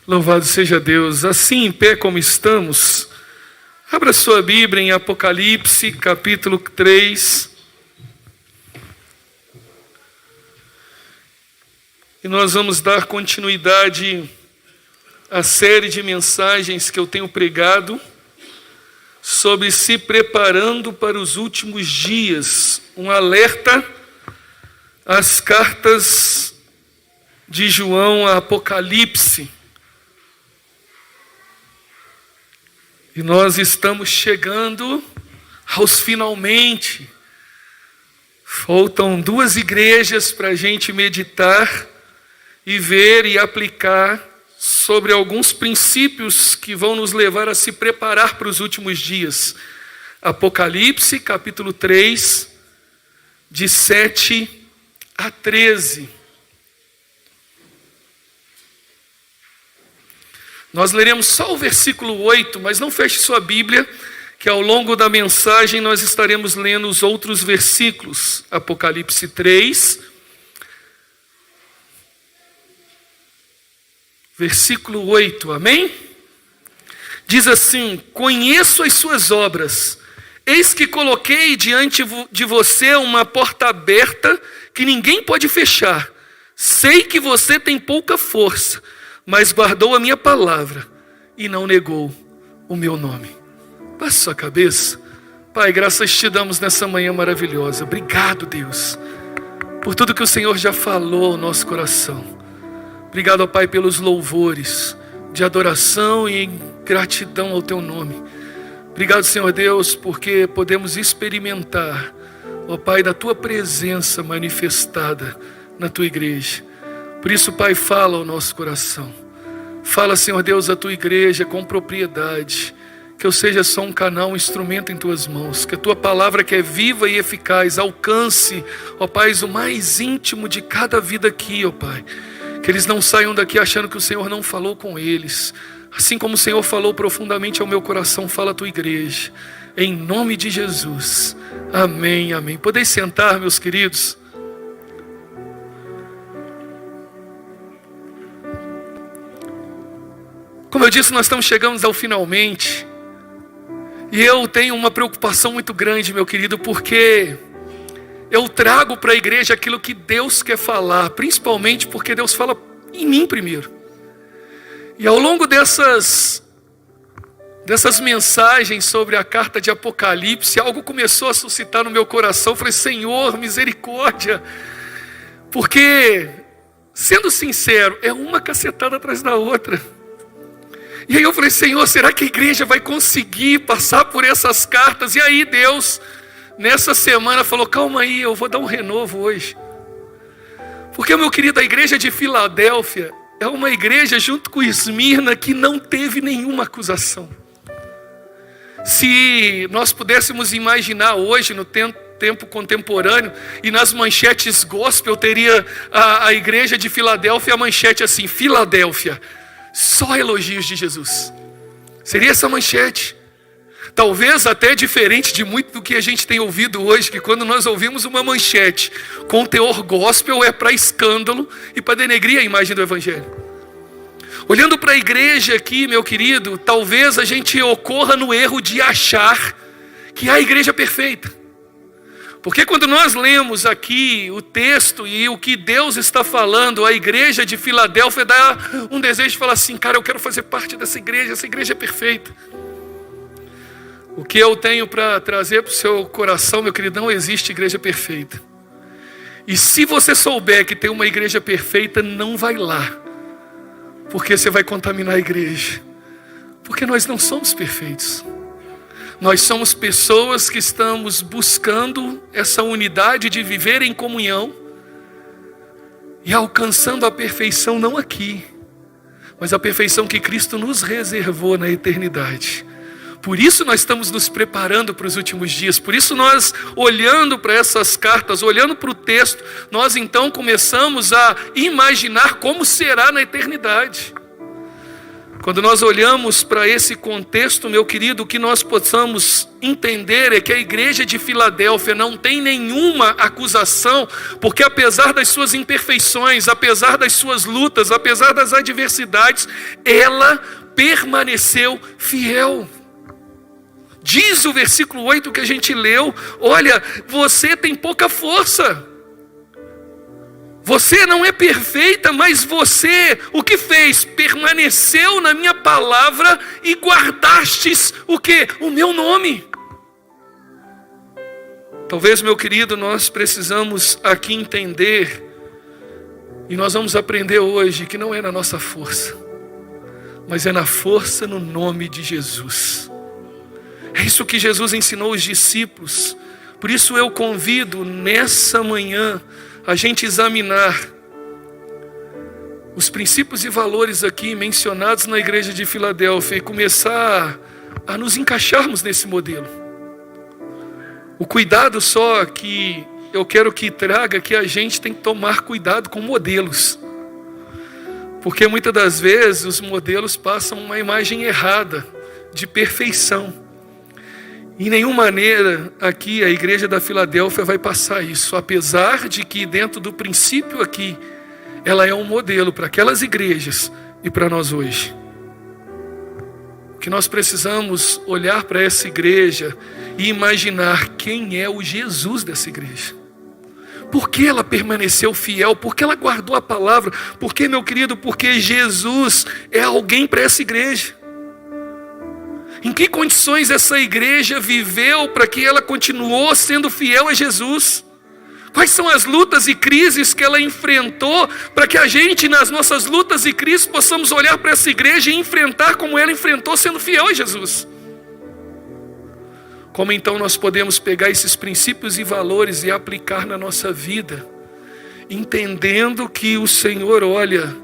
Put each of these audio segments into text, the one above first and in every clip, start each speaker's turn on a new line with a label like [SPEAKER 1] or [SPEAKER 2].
[SPEAKER 1] Louvado seja Deus. Assim, em pé como estamos, abra sua Bíblia em Apocalipse, capítulo 3. E nós vamos dar continuidade à série de mensagens que eu tenho pregado sobre se preparando para os últimos dias. Um alerta às cartas de João a Apocalipse. E nós estamos chegando aos finalmente. Faltam 2 igrejas para a gente meditar e ver e aplicar sobre alguns princípios que vão nos levar a se preparar para os últimos dias. Apocalipse, capítulo 3, de 7 a 13. Nós leremos só o versículo 8, mas não feche sua Bíblia, que ao longo da mensagem nós estaremos lendo os outros versículos. Apocalipse 3, versículo 8, amém? Diz assim: conheço as suas obras, eis que coloquei diante de você uma porta aberta que ninguém pode fechar. Sei que você tem pouca força, mas guardou a minha palavra e não negou o meu nome. Baixe sua cabeça. Pai, graças te damos nessa manhã maravilhosa. Obrigado, Deus, por tudo que o Senhor já falou ao nosso coração. Obrigado, ó Pai, pelos louvores de adoração e gratidão ao teu nome. Obrigado, Senhor Deus, porque podemos experimentar, ó Pai, da tua presença manifestada na tua igreja. Por isso, Pai, fala ao nosso coração. Fala, Senhor Deus, a tua igreja com propriedade. Que eu seja só um canal, um instrumento em tuas mãos. Que a tua palavra, que é viva e eficaz, alcance, ó Pai, o mais íntimo de cada vida aqui, ó Pai. Que eles não saiam daqui achando que o Senhor não falou com eles. Assim como o Senhor falou profundamente ao meu coração, fala a tua igreja. Em nome de Jesus. Amém, amém. Podeis sentar, meus queridos. Como eu disse, nós estamos chegando ao finalmente. E eu tenho uma preocupação muito grande, meu querido, porque eu trago para a igreja aquilo que Deus quer falar, principalmente porque Deus fala em mim primeiro. E ao longo dessas mensagens sobre a carta de Apocalipse, algo começou a suscitar no meu coração. Eu falei: Senhor, misericórdia. Porque, sendo sincero, é uma cacetada atrás da outra. E aí eu falei: Senhor, será que a igreja vai conseguir passar por essas cartas? E aí Deus, nessa semana, falou: calma aí, eu vou dar um renovo hoje. Porque, meu querido, a igreja de Filadélfia é uma igreja junto com Esmirna que não teve nenhuma acusação. Se nós pudéssemos imaginar hoje, no tempo contemporâneo, e nas manchetes gospel, teria a igreja de Filadélfia, a manchete assim: Filadélfia, só elogios de Jesus. Seria essa manchete. Talvez até diferente de muito do que a gente tem ouvido hoje, que quando nós ouvimos uma manchete com teor gospel é para escândalo e para denegrir a imagem do evangelho. Olhando para a igreja aqui, meu querido, talvez a gente ocorra no erro de achar que é a igreja perfeita. Porque quando nós lemos aqui o texto e o que Deus está falando, a igreja de Filadélfia dá um desejo de falar assim: cara, eu quero fazer parte dessa igreja, essa igreja é perfeita. O que eu tenho para trazer para o seu coração, meu querido, não existe igreja perfeita. E se você souber que tem uma igreja perfeita, não vai lá, porque você vai contaminar a igreja. Porque nós não somos perfeitos. Nós somos pessoas que estamos buscando essa unidade de viver em comunhão e alcançando a perfeição não aqui, mas a perfeição que Cristo nos reservou na eternidade. Por isso nós estamos nos preparando para os últimos dias. Por isso nós, olhando para essas cartas, olhando para o texto, nós então começamos a imaginar como será na eternidade. Quando nós olhamos para esse contexto, meu querido, o que nós possamos entender é que a igreja de Filadélfia não tem nenhuma acusação, porque apesar das suas imperfeições, apesar das suas lutas, apesar das adversidades, ela permaneceu fiel. Diz o versículo 8 que a gente leu: olha, você tem pouca força. Você não é perfeita, mas você, o que fez? Permaneceu na minha palavra e guardastes o quê? O meu nome. Talvez, meu querido, nós precisamos aqui entender, e nós vamos aprender hoje, que não é na nossa força, mas é na força no nome de Jesus. É isso que Jesus ensinou os discípulos. Por isso eu convido nessa manhã a gente examinar os princípios e valores aqui mencionados na igreja de Filadélfia e começar a nos encaixarmos nesse modelo. O cuidado só que eu quero que traga que a gente tem que tomar cuidado com modelos. Porque muitas das vezes os modelos passam uma imagem errada de perfeição. Em nenhuma maneira aqui a igreja da Filadélfia vai passar isso, apesar de que dentro do princípio aqui, ela é um modelo para aquelas igrejas e para nós hoje. O que nós precisamos olhar para essa igreja e imaginar quem é o Jesus dessa igreja. Por que ela permaneceu fiel? Por que ela guardou a palavra? Por que, meu querido? Porque Jesus é alguém para essa igreja. Em que condições essa igreja viveu para que ela continuou sendo fiel a Jesus? Quais são as lutas e crises que ela enfrentou para que a gente, nas nossas lutas e crises, possamos olhar para essa igreja e enfrentar como ela enfrentou sendo fiel a Jesus? Como então nós podemos pegar esses princípios e valores e aplicar na nossa vida, entendendo que o Senhor olha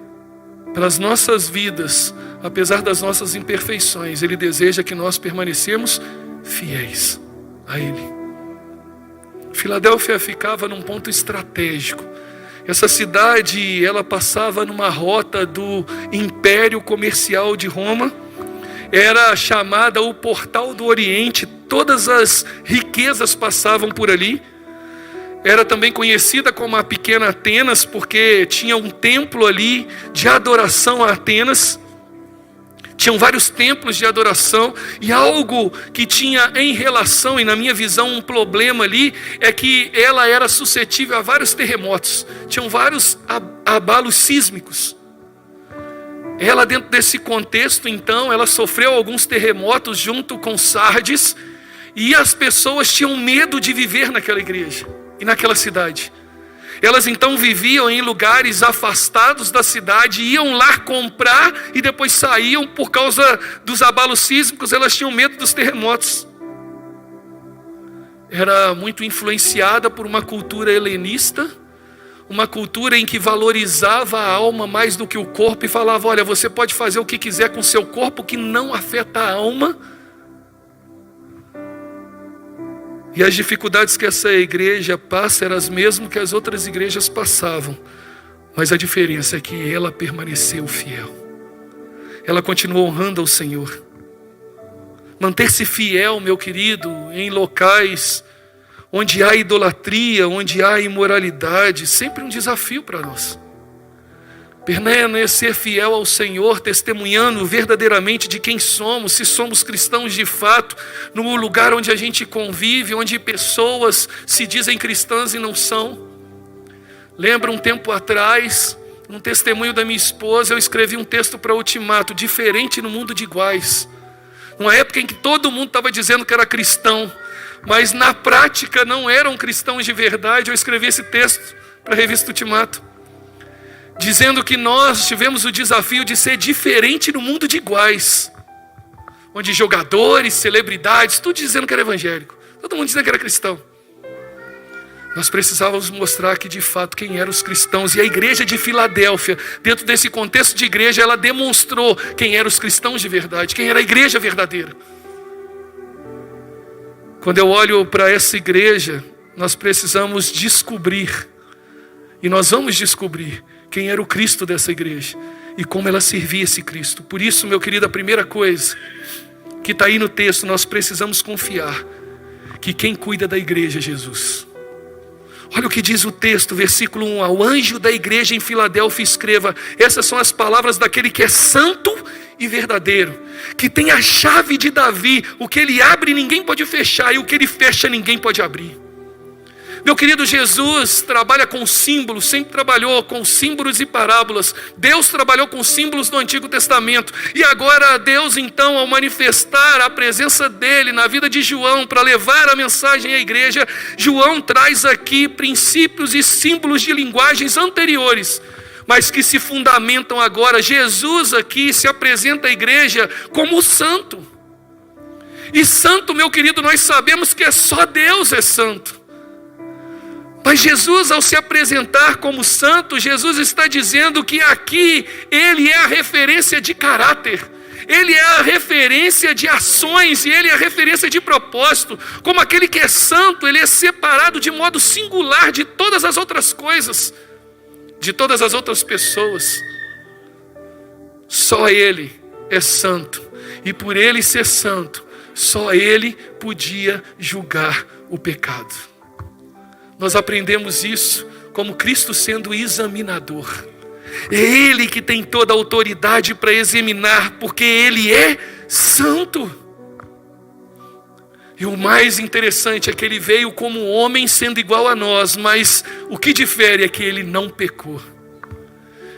[SPEAKER 1] pelas nossas vidas, apesar das nossas imperfeições, Ele deseja que nós permanecemos fiéis a Ele. Filadélfia ficava num ponto estratégico. Essa cidade, ela passava numa rota do Império Comercial de Roma. Era chamada o Portal do Oriente. Todas as riquezas passavam por ali. Era também conhecida como a Pequena Atenas, porque tinha um templo ali de adoração a Atenas. Tinham vários templos de adoração, e algo que tinha em relação, e na minha visão um problema ali, é que ela era suscetível a vários terremotos. Tinham vários abalos sísmicos. Ela, dentro desse contexto, então, ela sofreu alguns terremotos junto com Sardes, e as pessoas tinham medo de viver naquela igreja e naquela cidade. Elas então viviam em lugares afastados da cidade, iam lá comprar e depois saíam por causa dos abalos sísmicos. Elas tinham medo dos terremotos. Era muito influenciada por uma cultura helenista, uma cultura em que valorizava a alma mais do que o corpo e falava: olha, você pode fazer o que quiser com o seu corpo que não afeta a alma. E as dificuldades que essa igreja passa eram as mesmas que as outras igrejas passavam. Mas a diferença é que ela permaneceu fiel. Ela continuou honrando ao Senhor. Manter-se fiel, meu querido, em locais onde há idolatria, onde há imoralidade, sempre um desafio para nós. Permanecer fiel ao Senhor, testemunhando verdadeiramente de quem somos, se somos cristãos de fato, no lugar onde a gente convive, onde pessoas se dizem cristãs e não são. Lembro um tempo atrás, um testemunho da minha esposa, eu escrevi um texto para Ultimato: diferente no mundo de iguais. Numa época em que todo mundo estava dizendo que era cristão, mas na prática não eram cristãos de verdade, eu escrevi esse texto para a revista Ultimato, dizendo que nós tivemos o desafio de ser diferente no mundo de iguais, onde jogadores, celebridades, tudo dizendo que era evangélico, todo mundo dizendo que era cristão. Nós precisávamos mostrar que de fato quem eram os cristãos, e a igreja de Filadélfia, dentro desse contexto de igreja, ela demonstrou quem eram os cristãos de verdade, quem era a igreja verdadeira. Quando eu olho para essa igreja, nós precisamos descobrir, e nós vamos descobrir quem era o Cristo dessa igreja. e como ela servia esse Cristo. Por isso, meu querido, a primeira coisa que está aí no texto, nós precisamos confiar que quem cuida da igreja é Jesus. Olha o que diz o texto, versículo 1. Ao anjo da igreja em Filadélfia escreva: essas são as palavras daquele que é santo e verdadeiro, que tem a chave de Davi. O que ele abre ninguém pode fechar, e o que ele fecha ninguém pode abrir. Meu querido, Jesus trabalha com símbolos, sempre trabalhou com símbolos e parábolas. Deus trabalhou com símbolos no Antigo Testamento. E agora Deus, então, ao manifestar a presença dele na vida de João, para levar a mensagem à igreja, João traz aqui princípios e símbolos de linguagens anteriores, mas que se fundamentam agora. Jesus aqui se apresenta à igreja como santo. E santo, meu querido, nós sabemos que só Deus é santo. Mas Jesus, ao se apresentar como santo, Jesus está dizendo que aqui Ele é a referência de caráter, Ele é a referência de ações, e Ele é a referência de propósito. Como aquele que é santo, Ele é separado de modo singular de todas as outras coisas, de todas as outras pessoas. Só Ele é santo, e por Ele ser santo, só Ele podia julgar o pecado. Nós aprendemos isso como Cristo sendo examinador. É Ele que tem toda a autoridade para examinar, porque Ele é santo. E o mais interessante é que Ele veio como homem sendo igual a nós, mas o que difere é que Ele não pecou.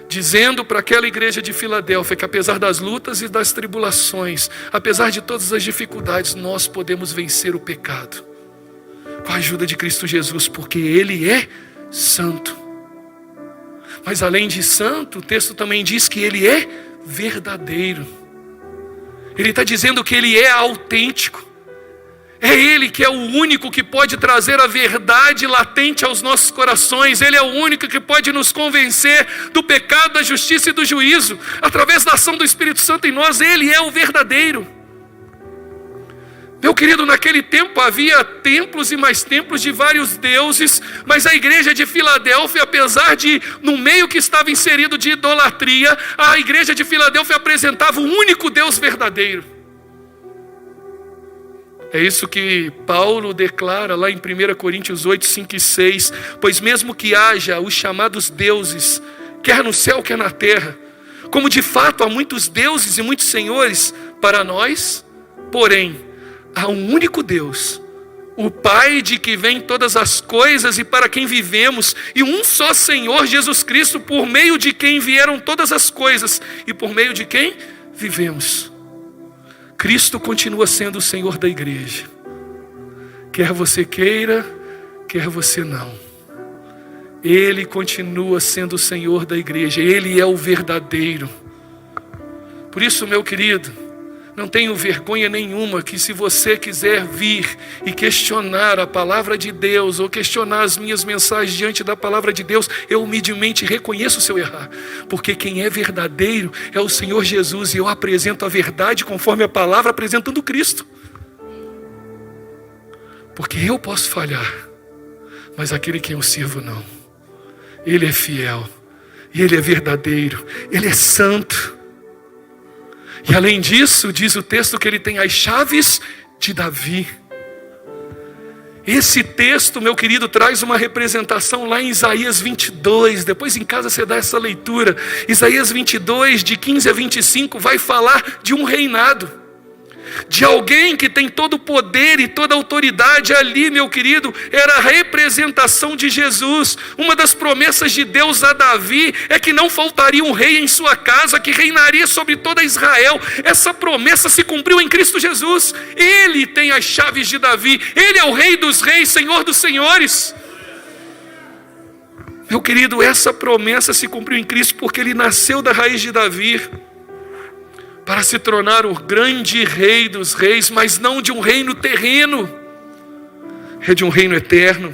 [SPEAKER 1] Dizendo para aquela igreja de Filadélfia que apesar das lutas e das tribulações, apesar de todas as dificuldades, nós podemos vencer o pecado com a ajuda de Cristo Jesus, porque Ele é santo. Mas além de santo, o texto também diz que Ele é verdadeiro. Ele está dizendo que Ele é autêntico. É Ele que é o único que pode trazer a verdade latente aos nossos corações. Ele é o único que pode nos convencer do pecado, da justiça e do juízo. Através da ação do Espírito Santo em nós, Ele é o verdadeiro. Meu querido, naquele tempo havia templos e mais templos de vários deuses, mas a igreja de Filadélfia, apesar de, no meio que estava inserido de idolatria, a igreja de Filadélfia apresentava o único Deus verdadeiro. É isso que Paulo declara lá em 1 Coríntios 8, 5 e 6. Pois mesmo que haja os chamados deuses, quer no céu, quer na terra, como de fato há muitos deuses e muitos senhores, para nós, porém, há um único Deus, o Pai de que vem todas as coisas e para quem vivemos, e um só Senhor Jesus Cristo, por meio de quem vieram todas as coisas e por meio de quem vivemos. Cristo continua sendo o Senhor da igreja, quer você queira, quer você não. Ele continua sendo o Senhor da igreja, Ele é o verdadeiro. Por isso, meu querido, não tenho vergonha nenhuma que se você quiser vir e questionar a palavra de Deus, ou questionar as minhas mensagens diante da palavra de Deus, eu humildemente reconheço o seu errar, porque quem é verdadeiro é o Senhor Jesus, e eu apresento a verdade conforme a palavra, apresentando Cristo. Porque eu posso falhar, mas aquele que eu sirvo não. Ele é fiel, e Ele é verdadeiro, Ele é santo. E além disso, diz o texto que Ele tem as chaves de Davi. Esse texto, meu querido, traz uma representação lá em Isaías 22. Depois em casa você dá essa leitura. Isaías 22, de 15 a 25, vai falar de um reinado, de alguém que tem todo o poder e toda a autoridade. Ali, meu querido, era a representação de Jesus. Uma das promessas de Deus a Davi é que não faltaria um rei em sua casa, que reinaria sobre toda Israel. Essa promessa se cumpriu em Cristo Jesus. Ele tem as chaves de Davi. Ele é o Rei dos reis, Senhor dos senhores. Meu querido, essa promessa se cumpriu em Cristo porque Ele nasceu da raiz de Davi, para se tornar o grande Rei dos reis, mas não de um reino terreno, é de um reino eterno.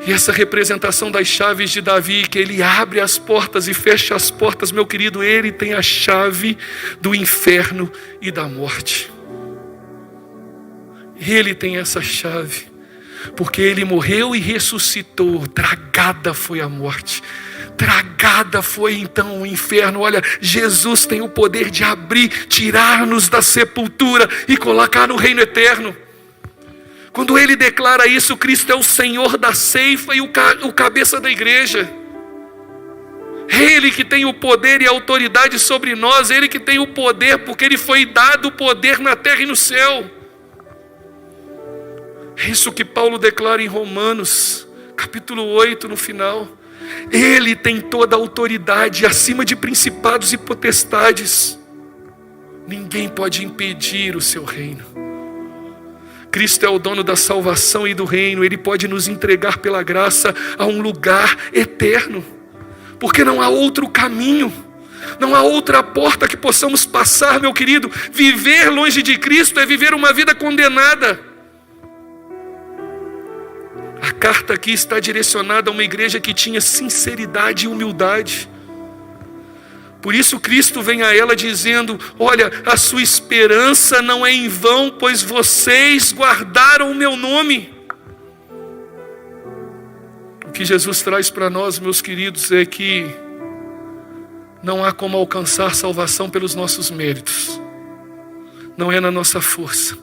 [SPEAKER 1] E essa representação das chaves de Davi, que Ele abre as portas e fecha as portas, meu querido, Ele tem a chave do inferno e da morte. Ele tem essa chave, porque Ele morreu e ressuscitou. Tragada foi a morte, tragada nada foi então o inferno. Olha, Jesus tem o poder de abrir, tirar-nos da sepultura e colocar no reino eterno. Quando ele declara isso, Cristo é o Senhor da ceifa e o cabeça da igreja. Ele que tem o poder e a autoridade sobre nós, Ele que tem o poder, porque Ele foi dado o poder na terra e no céu. É isso que Paulo declara em Romanos, capítulo 8, no final. Ele tem toda a autoridade acima de principados e potestades. Ninguém pode impedir o seu reino. Cristo é o dono da salvação e do reino. Ele pode nos entregar pela graça a um lugar eterno. Porque não há outro caminho, não há outra porta que possamos passar, meu querido. Viver longe de Cristo é viver uma vida condenada. A carta aqui está direcionada a uma igreja que tinha sinceridade e humildade. Por isso Cristo vem a ela dizendo: olha, a sua esperança não é em vão, pois vocês guardaram o meu nome. O que Jesus traz para nós, meus queridos, é que não há como alcançar salvação pelos nossos méritos. Não é na nossa força,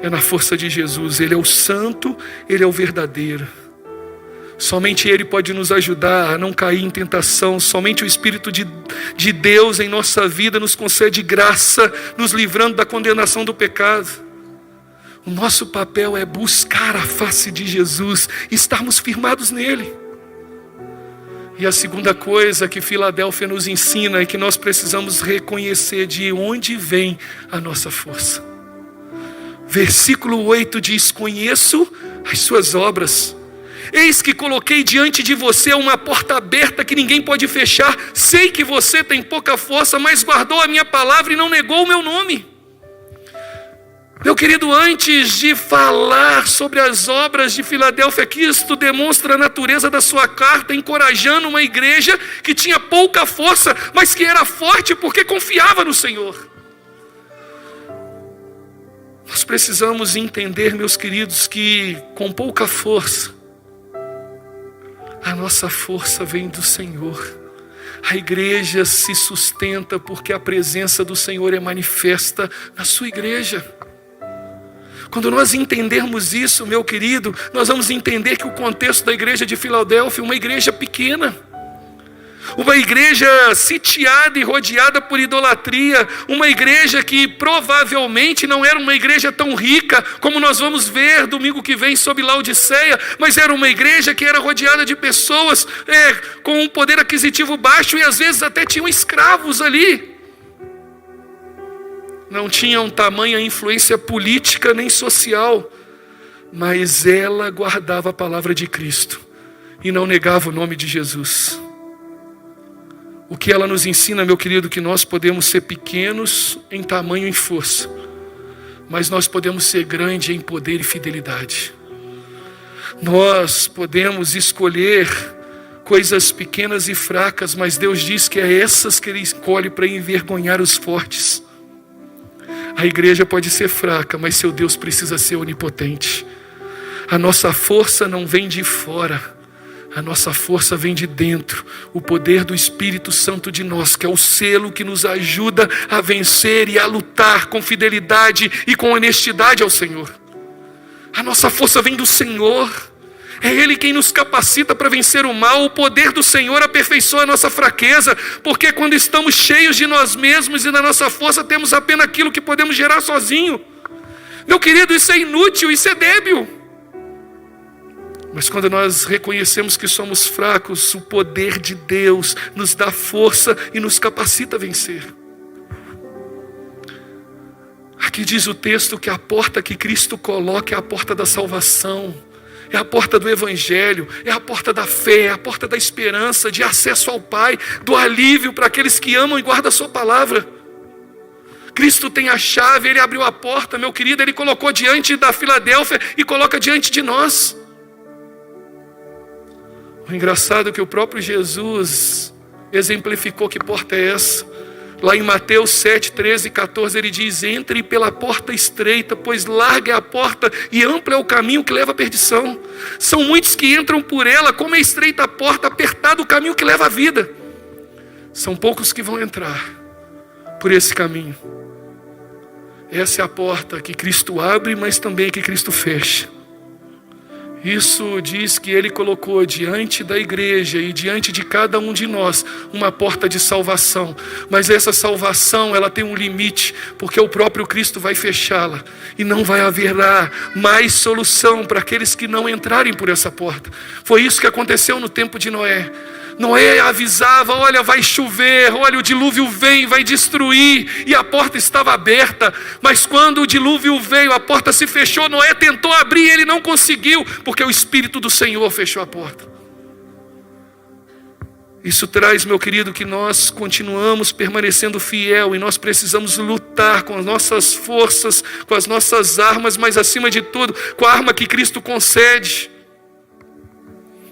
[SPEAKER 1] é na força de Jesus. Ele é o santo, Ele é o verdadeiro. Somente Ele pode nos ajudar a não cair em tentação. Somente o Espírito de Deus em nossa vida nos concede graça, nos livrando da condenação do pecado. O nosso papel é buscar a face de Jesus, estarmos firmados nele. E a segunda coisa que Filadélfia nos ensina é que nós precisamos reconhecer de onde vem a nossa força. Versículo 8 diz: conheço as suas obras. Eis que coloquei diante de você uma porta aberta que ninguém pode fechar. Sei que você tem pouca força, mas guardou a minha palavra e não negou o meu nome. Meu querido, antes de falar sobre as obras de Filadélfia, Cristo demonstra a natureza da sua carta, encorajando uma igreja que tinha pouca força, mas que era forte porque confiava no Senhor. Nós precisamos entender, meus queridos, que com pouca força, a nossa força vem do Senhor. A igreja se sustenta porque a presença do Senhor é manifesta na sua igreja. Quando nós entendermos isso, meu querido, nós vamos entender que o contexto da igreja de Filadélfia é uma igreja pequena. Uma igreja sitiada e rodeada por idolatria. Uma igreja que provavelmente não era uma igreja tão rica como nós vamos ver domingo que vem sobre Laodiceia. Mas era uma igreja que era rodeada de pessoas com um poder aquisitivo baixo e às vezes até tinham escravos ali. Não tinham tamanha influência política nem social, mas ela guardava a palavra de Cristo e não negava o nome de Jesus. O que ela nos ensina, meu querido, que nós podemos ser pequenos em tamanho e em força, mas nós podemos ser grandes em poder e fidelidade. Nós podemos escolher coisas pequenas e fracas, mas Deus diz que é essas que Ele escolhe para envergonhar os fortes. A igreja pode ser fraca, mas seu Deus precisa ser onipotente. A nossa força não vem de fora, a nossa força vem de dentro. O poder do Espírito Santo de nós, que é o selo que nos ajuda a vencer e a lutar com fidelidade e com honestidade ao Senhor. A nossa força vem do Senhor. É Ele quem nos capacita para vencer o mal. O poder do Senhor aperfeiçoa a nossa fraqueza, porque quando estamos cheios de nós mesmos e da nossa força, temos apenas aquilo que podemos gerar sozinho. Meu querido, isso é inútil, isso é débil. Mas quando nós reconhecemos que somos fracos, o poder de Deus nos dá força e nos capacita a vencer. Aqui diz o texto que a porta que Cristo coloca é a porta da salvação. É a porta do Evangelho, é a porta da fé, é a porta da esperança, de acesso ao Pai, do alívio para aqueles que amam e guardam a sua palavra. Cristo tem a chave, Ele abriu a porta, meu querido, Ele colocou diante da Filadélfia e coloca diante de nós. O engraçado é que o próprio Jesus exemplificou que porta é essa. Lá em Mateus 7, 13 e 14 ele diz: entre pela porta estreita, pois larga é a porta e amplo é o caminho que leva à perdição. São muitos que entram por ela, como é estreita a porta, apertado o caminho que leva à vida. São poucos que vão entrar por esse caminho. Essa é a porta que Cristo abre, mas também que Cristo fecha. Isso diz que Ele colocou diante da igreja e diante de cada um de nós uma porta de salvação. Mas essa salvação, ela tem um limite, porque o próprio Cristo vai fechá-la. E não vai haver mais solução para aqueles que não entrarem por essa porta. Foi isso que aconteceu no tempo de Noé. Noé avisava, olha, vai chover, olha, o dilúvio vem, vai destruir, e a porta estava aberta, mas quando o dilúvio veio, a porta se fechou, Noé tentou abrir, ele não conseguiu, porque o Espírito do Senhor fechou a porta. Isso traz, meu querido, que nós continuamos permanecendo fiel, e nós precisamos lutar com as nossas forças, com as nossas armas, mas acima de tudo, com a arma que Cristo concede.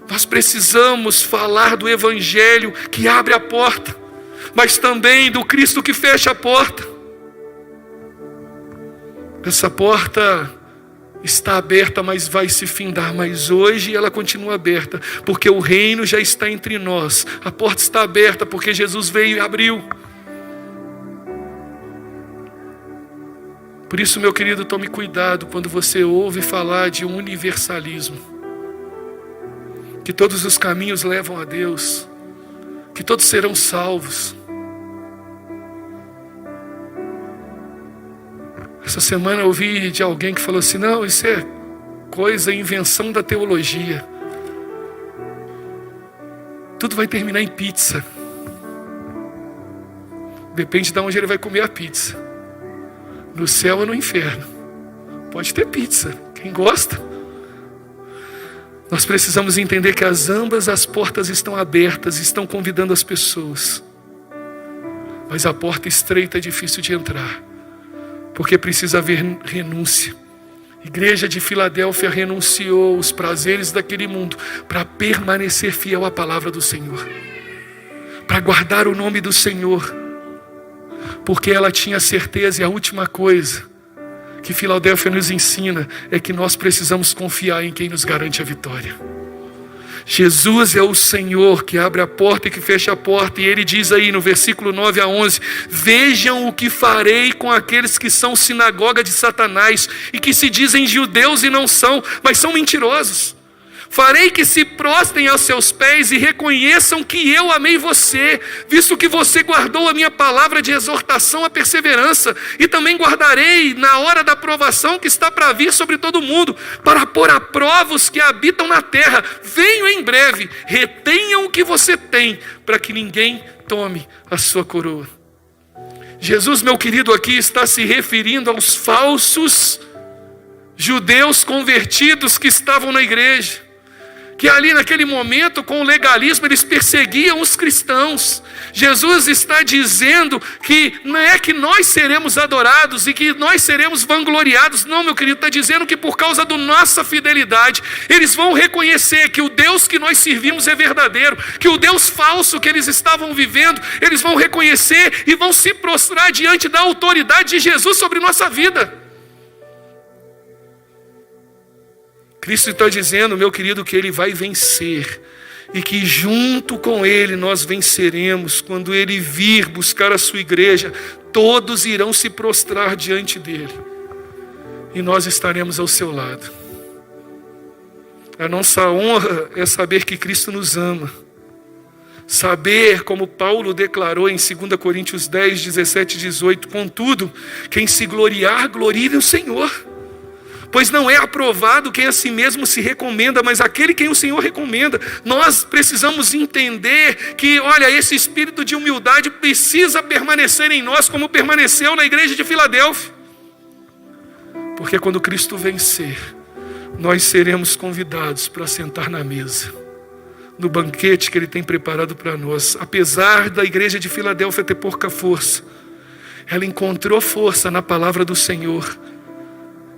[SPEAKER 1] Nós precisamos falar do Evangelho que abre a porta, mas também do Cristo que fecha a porta. Essa porta está aberta, mas vai se findar, mas hoje ela continua aberta, porque o reino já está entre nós. A porta está aberta porque Jesus veio e abriu. Por isso, meu querido, tome cuidado quando você ouve falar de um universalismo. Que todos os caminhos levam a Deus, que todos serão salvos. Essa semana eu ouvi de alguém que falou assim, não, isso é invenção da teologia. Tudo vai terminar em pizza. Depende de onde ele vai comer a pizza. No céu ou no inferno. Pode ter pizza, quem gosta. Nós precisamos entender que ambas as portas estão abertas, estão convidando as pessoas. Mas a porta estreita é difícil de entrar, porque precisa haver renúncia. A igreja de Filadélfia renunciou os prazeres daquele mundo para permanecer fiel à palavra do Senhor, para guardar o nome do Senhor, porque ela tinha certeza. E a última coisa que Filadélfia nos ensina é que nós precisamos confiar em quem nos garante a vitória. Jesus é o Senhor que abre a porta e que fecha a porta, e Ele diz aí no versículo 9 a 11, vejam o que farei com aqueles que são sinagoga de Satanás e que se dizem judeus e não são, mas são mentirosos. Farei que se prostrem aos seus pés e reconheçam que eu amei você, visto que você guardou a minha palavra de exortação à perseverança, e também guardarei na hora da provação que está para vir sobre todo mundo, para pôr à prova os que habitam na terra. Venho em breve, retenham o que você tem, para que ninguém tome a sua coroa. Jesus, meu querido, aqui está se referindo aos falsos judeus convertidos que estavam na igreja, que ali naquele momento, com o legalismo, eles perseguiam os cristãos. Jesus está dizendo que não é que nós seremos adorados e que nós seremos vangloriados. Não, meu querido, está dizendo que por causa da nossa fidelidade, eles vão reconhecer que o Deus que nós servimos é verdadeiro, que o Deus falso que eles estavam vivendo, eles vão reconhecer e vão se prostrar diante da autoridade de Jesus sobre nossa vida. Cristo está dizendo, meu querido, que Ele vai vencer, e que junto com Ele nós venceremos. Quando Ele vir buscar a sua igreja, todos irão se prostrar diante dEle, e nós estaremos ao seu lado. A nossa honra é saber que Cristo nos ama, saber, como Paulo declarou em 2 Coríntios 10, 17 e 18, contudo, quem se gloriar, glorie no Senhor. Pois não é aprovado quem a si mesmo se recomenda, mas aquele quem o Senhor recomenda. Nós precisamos entender que, olha, esse espírito de humildade precisa permanecer em nós, como permaneceu na igreja de Filadélfia. Porque quando Cristo vencer, nós seremos convidados para sentar na mesa, no banquete que Ele tem preparado para nós. Apesar da igreja de Filadélfia ter pouca força, ela encontrou força na palavra do Senhor.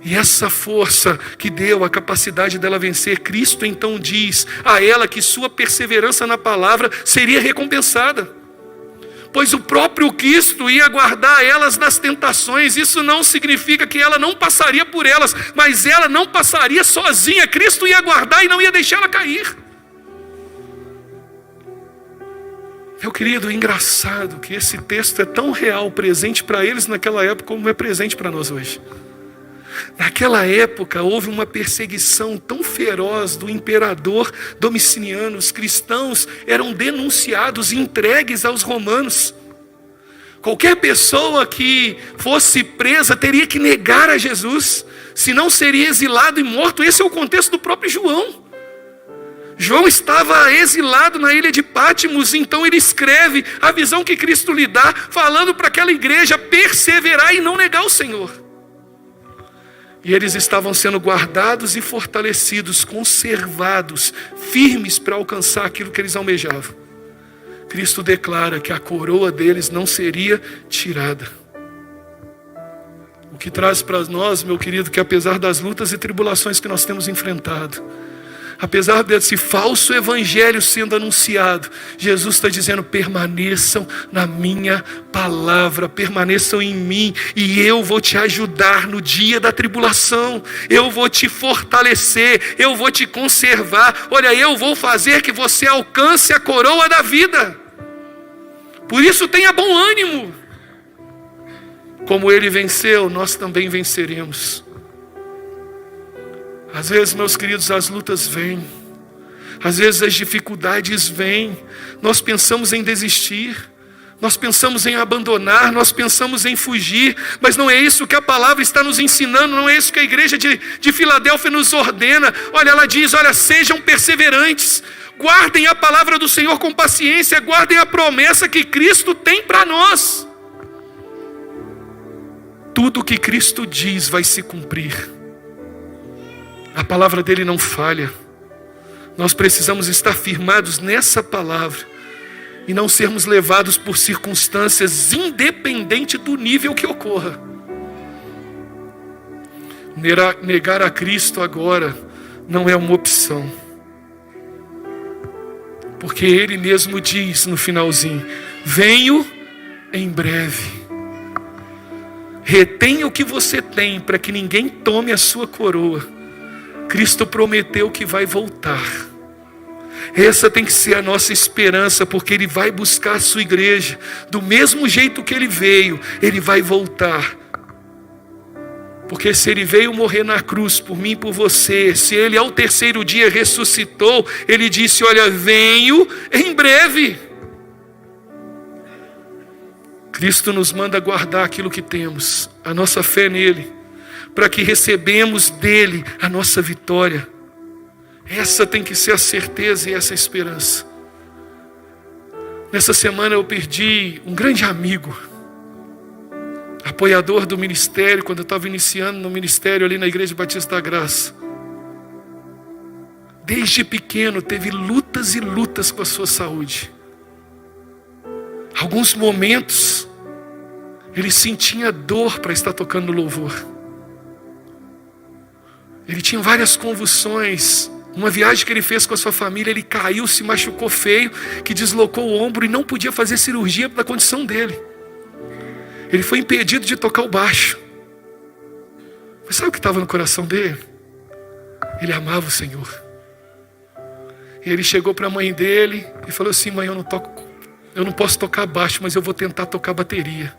[SPEAKER 1] E essa força que deu a capacidade dela vencer, Cristo então diz a ela que sua perseverança na palavra seria recompensada. Pois o próprio Cristo ia guardar elas das tentações. Isso não significa que ela não passaria por elas, mas ela não passaria sozinha. Cristo ia guardar e não ia deixar ela cair. Meu querido, é engraçado que esse texto é tão real, presente para eles naquela época, como é presente para nós hoje. Naquela época houve uma perseguição tão feroz do imperador Domiciano. Os cristãos eram denunciados e entregues aos romanos. Qualquer pessoa que fosse presa teria que negar a Jesus, senão seria exilado e morto. Esse é o contexto do próprio João. João estava exilado na ilha de Pátimos, então ele escreve a visão que Cristo lhe dá, falando para aquela igreja perseverar e não negar o Senhor. E eles estavam sendo guardados e fortalecidos, conservados, firmes para alcançar aquilo que eles almejavam. Cristo declara que a coroa deles não seria tirada. O que traz para nós, meu querido, que apesar das lutas e tribulações que nós temos enfrentado, apesar desse falso evangelho sendo anunciado, Jesus está dizendo: permaneçam na minha palavra, permaneçam em mim, e eu vou te ajudar no dia da tribulação, eu vou te fortalecer, eu vou te conservar, olha, eu vou fazer que você alcance a coroa da vida. Por isso tenha bom ânimo. Como ele venceu, nós também venceremos. Às vezes, meus queridos, as lutas vêm, às vezes as dificuldades vêm, nós pensamos em desistir, nós pensamos em abandonar, nós pensamos em fugir, mas não é isso que a palavra está nos ensinando, não é isso que a igreja de Filadélfia nos ordena. Olha, ela diz: olha, sejam perseverantes, guardem a palavra do Senhor com paciência, guardem a promessa que Cristo tem para nós. Tudo o que Cristo diz vai se cumprir. A palavra dele não falha. Nós precisamos estar firmados nessa palavra e não sermos levados por circunstâncias, independente do nível que ocorra. Negar a Cristo agora não é uma opção, porque ele mesmo diz no finalzinho: venho em breve. Retenha o que você tem para que ninguém tome a sua coroa. Cristo prometeu que vai voltar. Essa tem que ser a nossa esperança, porque ele vai buscar a sua igreja do mesmo jeito que ele veio. Ele vai voltar, porque se ele veio morrer na cruz por mim e por você, se ele ao terceiro dia ressuscitou, ele disse: olha, venho em breve. Cristo nos manda guardar aquilo que temos, a nossa fé nele, para que recebemos dele a nossa vitória. Essa tem que ser a certeza e essa a esperança. Nessa semana eu perdi um grande amigo, apoiador do ministério, quando eu estava iniciando no ministério ali na Igreja Batista da Graça. Desde pequeno teve lutas e lutas com a sua saúde. Alguns momentos ele sentia dor para estar tocando louvor. Ele tinha várias convulsões. Uma viagem que ele fez com a sua família, ele caiu, se machucou feio, que deslocou o ombro e não podia fazer cirurgia pela condição dele. Ele foi impedido de tocar o baixo. Mas sabe o que estava no coração dele? Ele amava o Senhor. E ele chegou para a mãe dele e falou assim: mãe, eu não posso tocar baixo, mas eu vou tentar tocar bateria.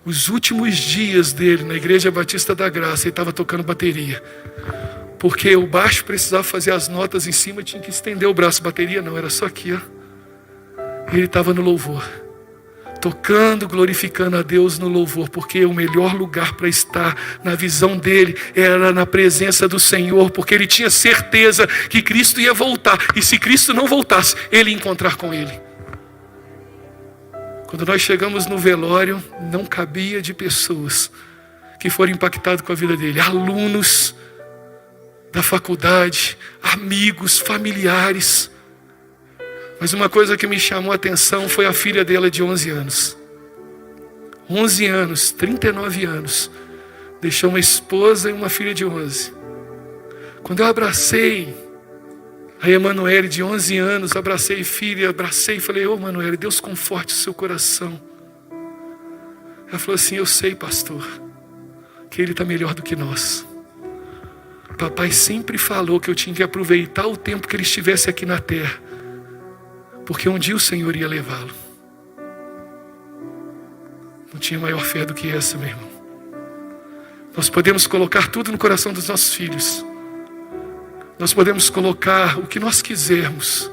[SPEAKER 1] Os últimos dias dele na Igreja Batista da Graça, ele estava tocando bateria. Porque o baixo precisava fazer as notas em cima, tinha que estender o braço. Bateria não, era só aqui, ó. E ele estava no louvor, tocando, glorificando a Deus no louvor, porque o melhor lugar para estar, na visão dele, era na presença do Senhor, porque ele tinha certeza que Cristo ia voltar, e se Cristo não voltasse, ele ia encontrar com ele. Quando nós chegamos no velório, não cabia de pessoas que foram impactadas com a vida dele. Alunos da faculdade, amigos, familiares. Mas uma coisa que me chamou a atenção foi a filha dela de 11 anos. 11 anos, 39 anos. Deixou uma esposa e uma filha de 11. Quando eu abracei a Emanuele de 11 anos, abracei filha, abracei e falei: ô Emanuele, Deus conforte o seu coração. Ela falou assim: eu sei, pastor, que ele está melhor do que nós. Papai sempre falou que eu tinha que aproveitar o tempo que ele estivesse aqui na terra, porque um dia o Senhor ia levá-lo. Não tinha maior fé do que essa, meu irmão. Nós podemos colocar tudo no coração dos nossos filhos. Nós podemos colocar o que nós quisermos.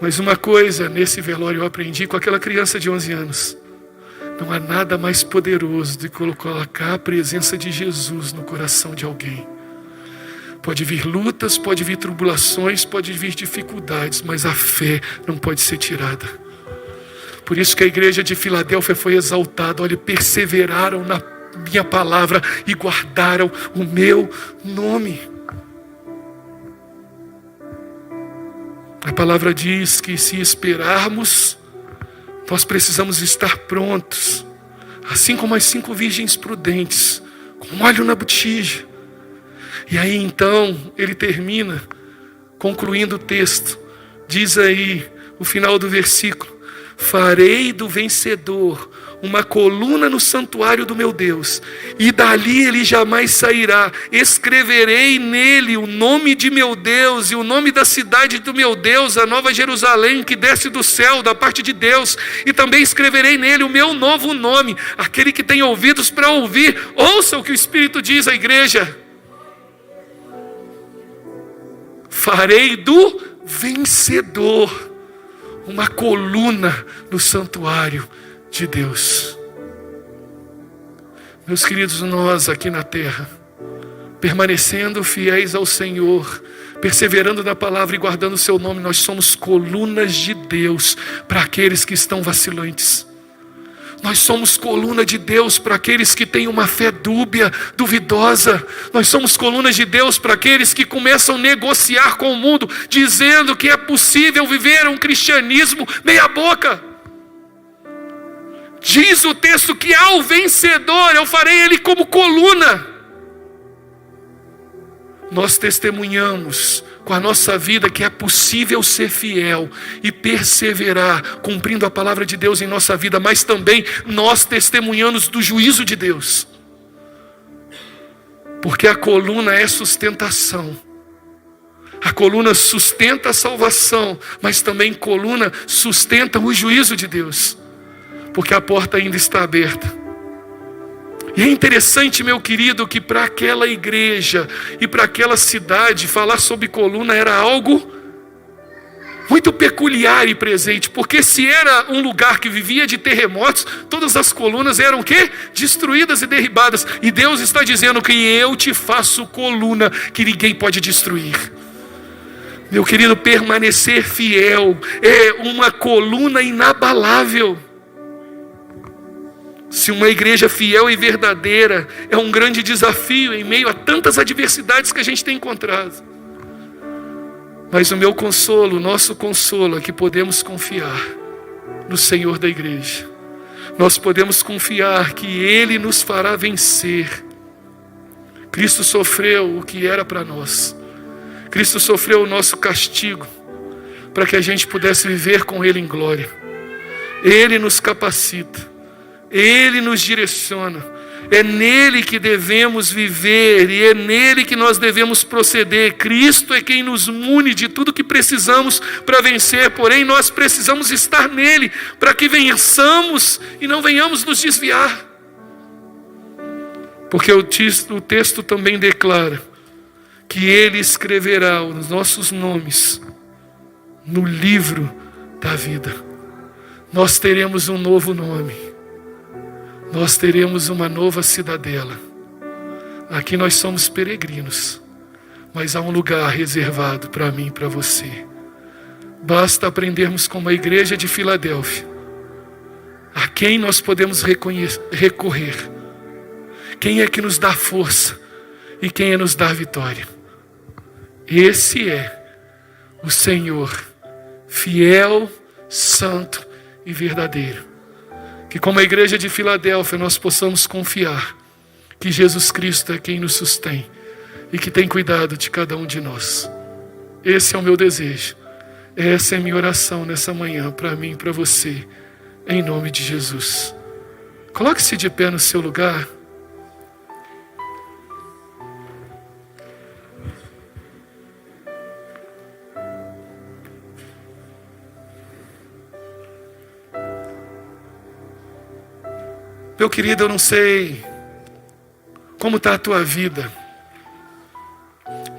[SPEAKER 1] Mas uma coisa nesse velório eu aprendi com aquela criança de 11 anos. Não há nada mais poderoso do que colocar a presença de Jesus no coração de alguém. Pode vir lutas, pode vir tribulações, pode vir dificuldades, mas a fé não pode ser tirada. Por isso que a igreja de Filadélfia foi exaltada. Olha, perseveraram na minha palavra e guardaram o meu nome. A palavra diz que se esperarmos, nós precisamos estar prontos, assim como as 5 virgens prudentes, com óleo na botija. E aí então ele termina concluindo o texto. Diz aí o final do versículo: farei do vencedor uma coluna no santuário do meu Deus, e dali ele jamais sairá. Escreverei nele o nome de meu Deus e o nome da cidade do meu Deus, a nova Jerusalém que desce do céu da parte de Deus, e também escreverei nele o meu novo nome. Aquele que tem ouvidos para ouvir, ouça o que o Espírito diz à igreja. Farei do vencedor uma coluna no santuário de Deus. Meus queridos, nós aqui na terra, permanecendo fiéis ao Senhor, perseverando na palavra e guardando o seu nome, nós somos colunas de Deus para aqueles que estão vacilantes. Nós somos coluna de Deus para aqueles que têm uma fé dúbia, duvidosa. Nós somos colunas de Deus para aqueles que começam a negociar com o mundo, dizendo que é possível viver um cristianismo meia boca. Diz o texto que ao vencedor eu farei ele como coluna. Nós testemunhamos com a nossa vida que é possível ser fiel e perseverar, cumprindo a palavra de Deus em nossa vida, mas também nós testemunhamos do juízo de Deus. Porque a coluna é sustentação. A coluna sustenta a salvação, mas também coluna sustenta o juízo de Deus. Porque a porta ainda está aberta. E é interessante, meu querido, que para aquela igreja e para aquela cidade, falar sobre coluna era algo muito peculiar e presente. Porque se era um lugar que vivia de terremotos, todas as colunas eram o quê? Destruídas e derribadas. E Deus está dizendo que eu te faço coluna que ninguém pode destruir. Meu querido, permanecer fiel é uma coluna inabalável. Se uma igreja fiel e verdadeira é um grande desafio em meio a tantas adversidades que a gente tem encontrado. Mas o meu consolo, o nosso consolo é que podemos confiar no Senhor da igreja. Nós podemos confiar que Ele nos fará vencer. Cristo sofreu o que era para nós. Cristo sofreu o nosso castigo para que a gente pudesse viver com Ele em glória. Ele nos capacita. Ele nos direciona, é nele que devemos viver e é nele que nós devemos proceder. Cristo é quem nos mune de tudo que precisamos para vencer, porém nós precisamos estar nele para que vençamos e não venhamos nos desviar. Porque o texto também declara que Ele escreverá os nossos nomes no livro da vida. Nós teremos um novo nome. Nós teremos uma nova cidadela. Aqui nós somos peregrinos, mas há um lugar reservado para mim e para você. Basta aprendermos como a igreja de Filadélfia, a quem nós podemos recorrer, quem é que nos dá força e quem é que nos dá vitória. Esse é o Senhor, fiel, santo e verdadeiro. Que como a igreja de Filadélfia nós possamos confiar que Jesus Cristo é quem nos sustém e que tem cuidado de cada um de nós. Esse é o meu desejo. Essa é a minha oração nessa manhã para mim e para você, em nome de Jesus. Coloque-se de pé no seu lugar. Meu querido, eu não sei como está a tua vida.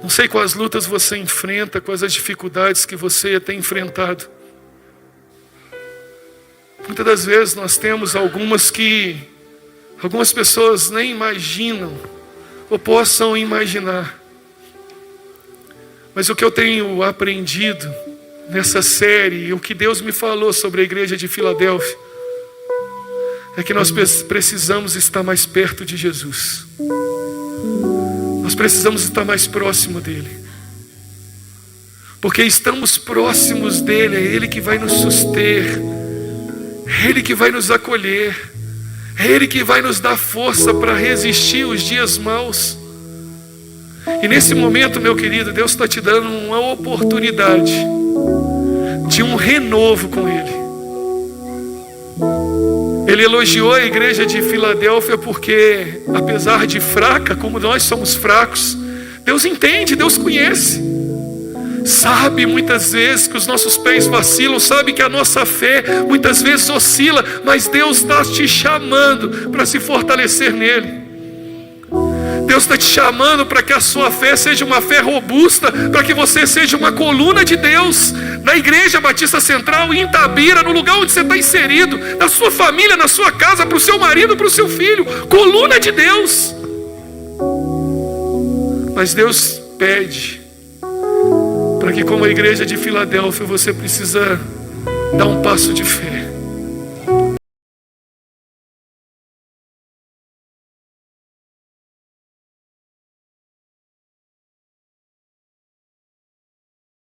[SPEAKER 1] Não sei quais lutas você enfrenta, quais as dificuldades que você tem enfrentado. Muitas das vezes nós temos algumas pessoas nem imaginam ou possam imaginar. Mas o que eu tenho aprendido nessa série, e o que Deus me falou sobre a igreja de Filadélfia, é que nós precisamos estar mais perto de Jesus. Nós precisamos estar mais próximo dele. Porque estamos próximos dele, é ele que vai nos suster, é ele que vai nos acolher, é ele que vai nos dar força para resistir os dias maus. E nesse momento, meu querido, Deus está te dando uma oportunidade de um renovo com ele. Ele elogiou a igreja de Filadélfia porque, apesar de fraca, como nós somos fracos, Deus entende, Deus conhece. Sabe muitas vezes que os nossos pés vacilam, sabe que a nossa fé muitas vezes oscila, mas Deus está te chamando para se fortalecer nele. Deus está te chamando para que a sua fé seja uma fé robusta, para que você seja uma coluna de Deus na Igreja Batista Central, em Itabira, no lugar onde você está inserido, na sua família, na sua casa, para o seu marido, para o seu filho, coluna de Deus. Mas Deus pede para que, como a igreja de Filadélfia, você precisa dar um passo de fé.